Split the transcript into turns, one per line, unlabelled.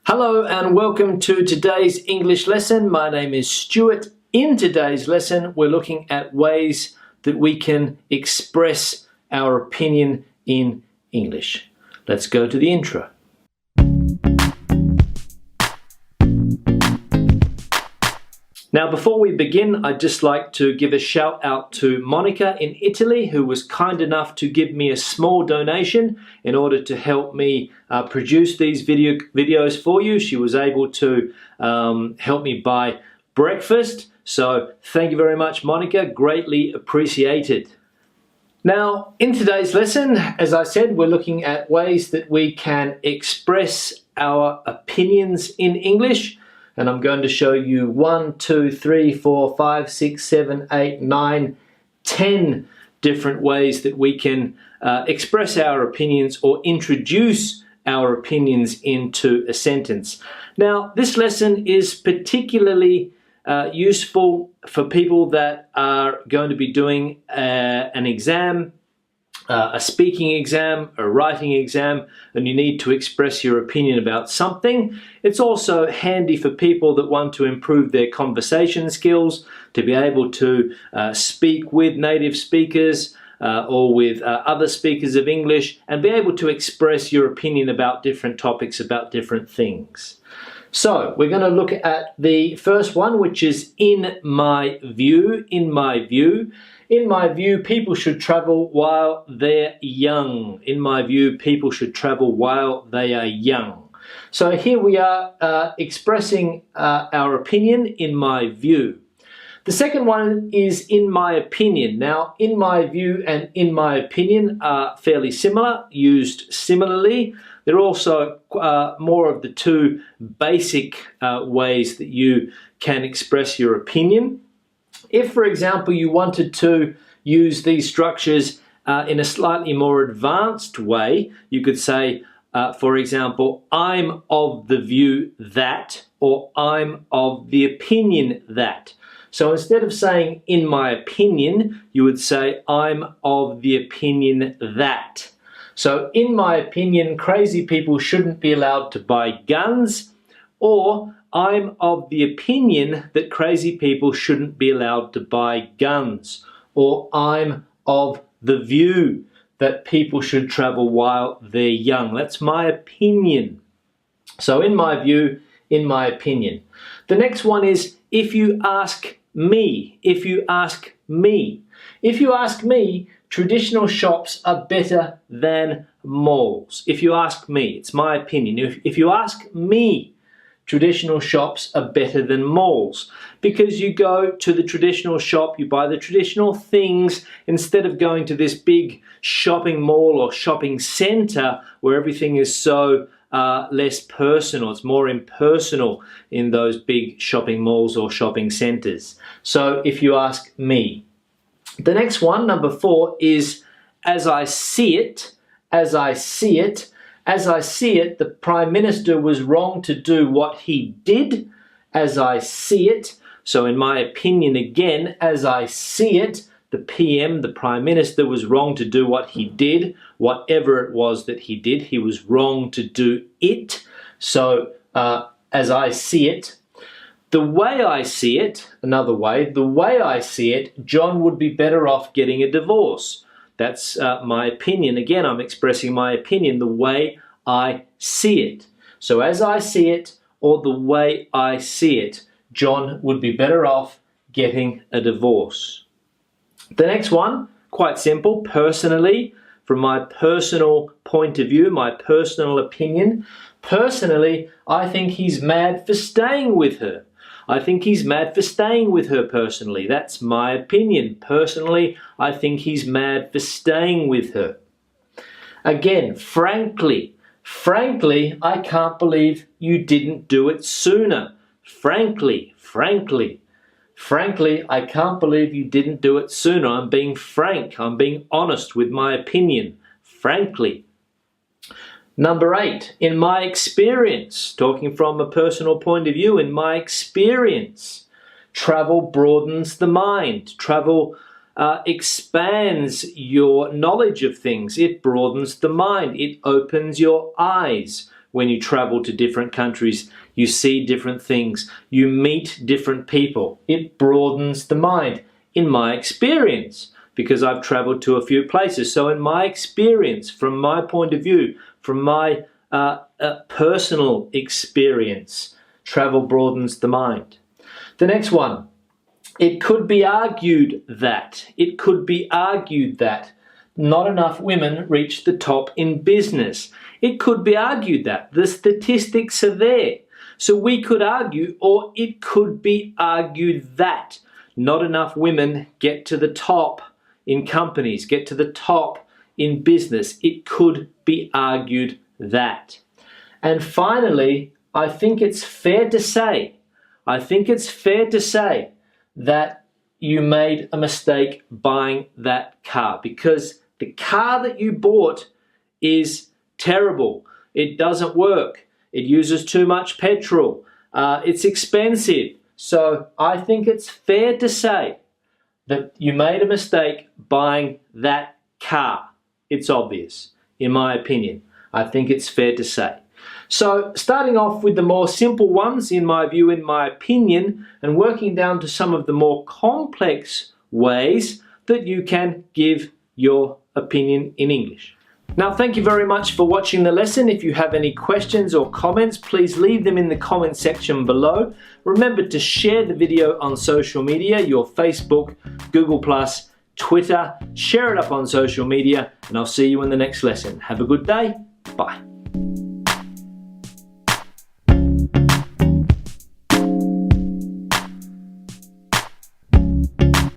Hello and welcome to today's English lesson. My name is Stuart. In today's lesson, we're looking at ways that we can express our opinion in English. Let's go to the intro. Now, before we begin, I'd just like to give a shout out to Monica in Italy, who was kind enough to give me a small donation in order to help me produce these videos for you. She was able to help me buy breakfast. So thank you very much, Monica. Greatly appreciated. Now, in today's lesson, as I said, we're looking at ways that we can express our opinions in English. And I'm going to show you 1, 2, 3, 4, 5, 6, 7, 8, 9, 10 different ways that we can express our opinions or introduce our opinions into a sentence. Now, this lesson is particularly useful for people that are going to be doing an exam, a speaking exam, a writing exam, and you need to express your opinion about something. It's also handy for people that want to improve their conversation skills, to be able to speak with native speakers or with other speakers of English and be able to express your opinion about different topics, about different things. So we're going to look at the first one, which is in my view. In my view. In my view, people should travel while they're young. In my view, people should travel while they are young. So here we are expressing our opinion, in my view. The second one is in my opinion. Now, in my view and in my opinion are fairly similar, used similarly. They're also more of the two basic ways that you can express your opinion. If, for example, you wanted to use these structures in a slightly more advanced way, you could say, for example, I'm of the view that, or I'm of the opinion that. So instead of saying in my opinion, you would say I'm of the opinion that. So in my opinion, crazy people shouldn't be allowed to buy guns, or I'm of the opinion that crazy people shouldn't be allowed to buy guns, or I'm of the view that people should travel while they're young. That's my opinion. So in my view, in my opinion. The next one is if you ask me. If you ask me. If you ask me, traditional shops are better than malls. If you ask me, it's my opinion. If you ask me, traditional shops are better than malls, because you go to the traditional shop, you buy the traditional things instead of going to this big shopping mall or shopping center where everything is so less personal. It's more impersonal in those big shopping malls or shopping centers. So if you ask me. The next one, number 4, is as I see it, as I see it. As I see it, the Prime Minister was wrong to do what he did. As I see it. So in my opinion, again, as I see it, the PM, the Prime Minister, was wrong to do what he did. Whatever it was that he did, he was wrong to do it. So as I see it. The way I see it, another way, the way I see it, John would be better off getting a divorce. That's my opinion. Again, I'm expressing my opinion, the way I see it. So as I see it, or the way I see it, John would be better off getting a divorce. The next one, quite simple, personally, from my personal point of view, my personal opinion. Personally, I think he's mad for staying with her. I think he's mad for staying with her personally. That's my opinion. Personally, I think he's mad for staying with her. Again, frankly. Frankly, I can't believe you didn't do it sooner. Frankly, frankly. Frankly, I can't believe you didn't do it sooner. I'm being frank. I'm being honest with my opinion. Frankly. Number 8, in my experience, talking from a personal point of view, in my experience, travel broadens the mind. Travel expands your knowledge of things. It broadens the mind. It opens your eyes. when you travel to different countries. You see different things. You meet different people. It broadens the mind, in my experience, because I've traveled to a few places. So in my experience, from my point of view, from my personal experience, travel broadens the mind. The next one, it could be argued that not enough women reach the top in business. It could be argued that. The statistics are there. So we could argue, or it could be argued that not enough women get to the top in companies, get to the top in business. It could be argued that. And finally, I think it's fair to say that you made a mistake buying that car, because the car that you bought is terrible. It doesn't work. It uses too much petrol. It's expensive. So I think it's fair to say that you made a mistake buying that car. It's obvious, in my opinion. I think it's fair to say. So starting off with the more simple ones, in my view, in my opinion, and working down to some of the more complex ways that you can give your opinion in English. Now, thank you very much for watching the lesson. If you have any questions or comments, please leave them in the comment section below. Remember to share the video on social media, your Facebook, Google+, Twitter. Share it up on social media, and I'll see you in the next lesson. Have a good day. Bye.